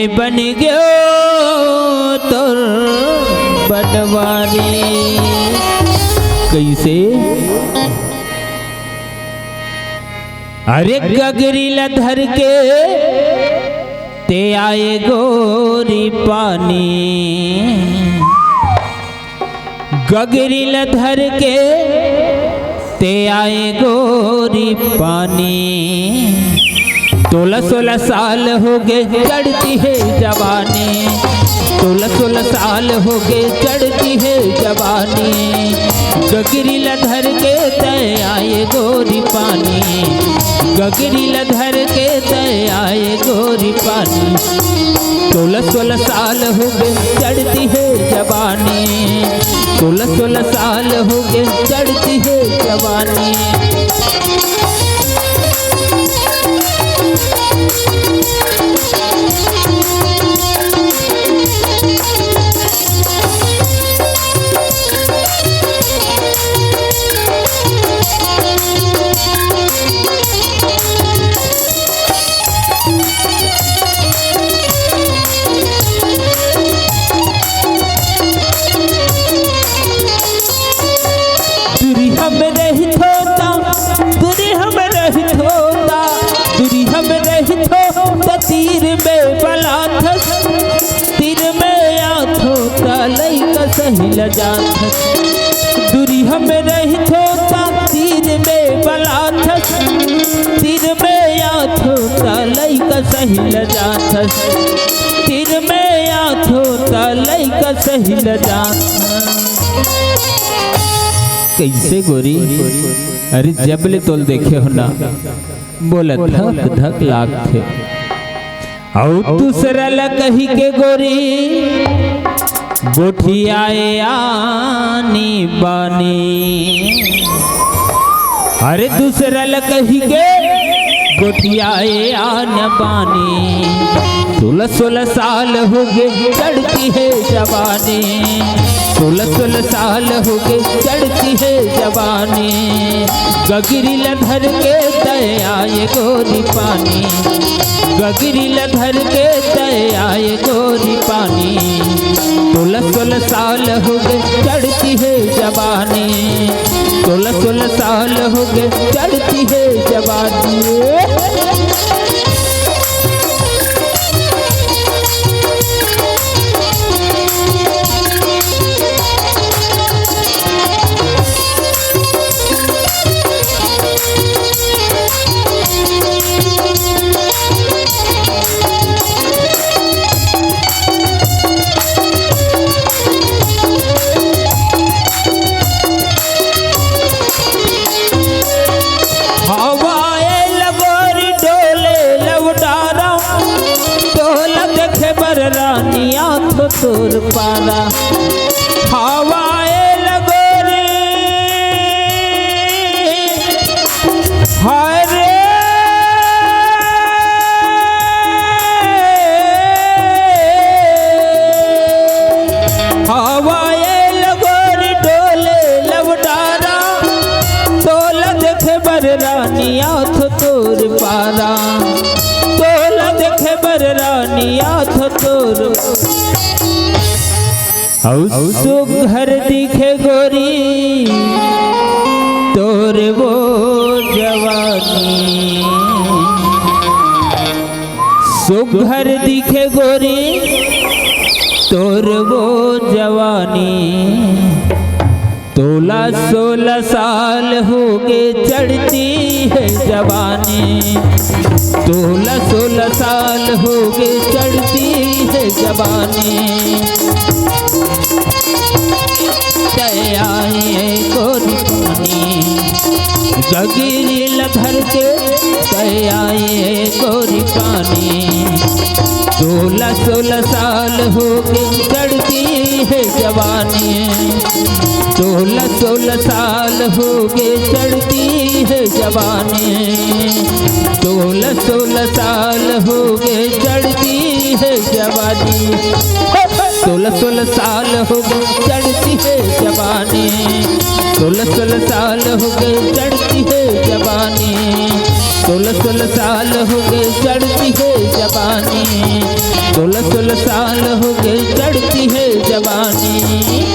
बन गयो तोर बटवारी। कैसे? अरे गगरी लधर के ते आए गोरी पानी, गगरी लधर के ते आए गोरी पानी। 16-16 साल हो गए चढ़ती है जवानी, 16-16 साल हो गए चढ़ती है जवानी। गगरी लधर के ते आए गोरी पानी, गगरी लधर के ते आए गोरी पानी। 16-16 साल हो गए चढ़ती है जवानी, 16-16 साल हो गए चढ़ती है जवानी। तीर में बलाथस, तीर में आथो तलई का सही लजाथस। दूरी हमें रही थोता तीर में बलाथस, तीर में आथो तलई का सही लजाथस, तीर में आथो तलई का सही लजाथस। कैसे गोरी? अरे जबले तोल देखे हो ना, बोला धक धक लाग थे। और दूसरा लकही के गोरी गोठियाए आनी बानी। अरे दूसरा लकही के गोठियाए आनी बानी। 16-16 साल हो गए चढ़ती है जवानी, 16-16 साल हो गए चढ़ती है जवानी। गगरी लधर के ते आए गोरी पानी, गगरी लधर के ते आए गोरी पानी। 16-16 साल हो गए चढ़ती है जवानी, 16-16 साल हो गए चढ़ती है जवानी। रानिया तो तोर पारा हवाए लगोरे हरे हवाए लगोरे डोले लवटारा तोला देखे बर रानिया तो तोर पारा, तोला देखे बर रानिया तो तोर। सुघर दिखे गोरी तोर वो जवानी, सुघर दिखे गोरी तोर वो जवानी। 16-16 साल हो गए चढ़ती है जवानी, 16-16 साल हो गए चढ़ती है जवानी। ते आए गोरी पानी, गगरी लधर के ते आए गोरी पानी। 16-16 साल हो गए चढ़ती है जवानी, 16-16 साल हो गए चढ़ती है जवानी। 16-16 साल हो गए चढ़ती है जवानी, 16-16 साल हो गए चढ़ती है जवानी, 16-16 साल हो गए चढ़ती है जवानी, 16-16 साल हो गए चढ़ती है जवानी, 16 साल हो गए चढ़ती है जवानी।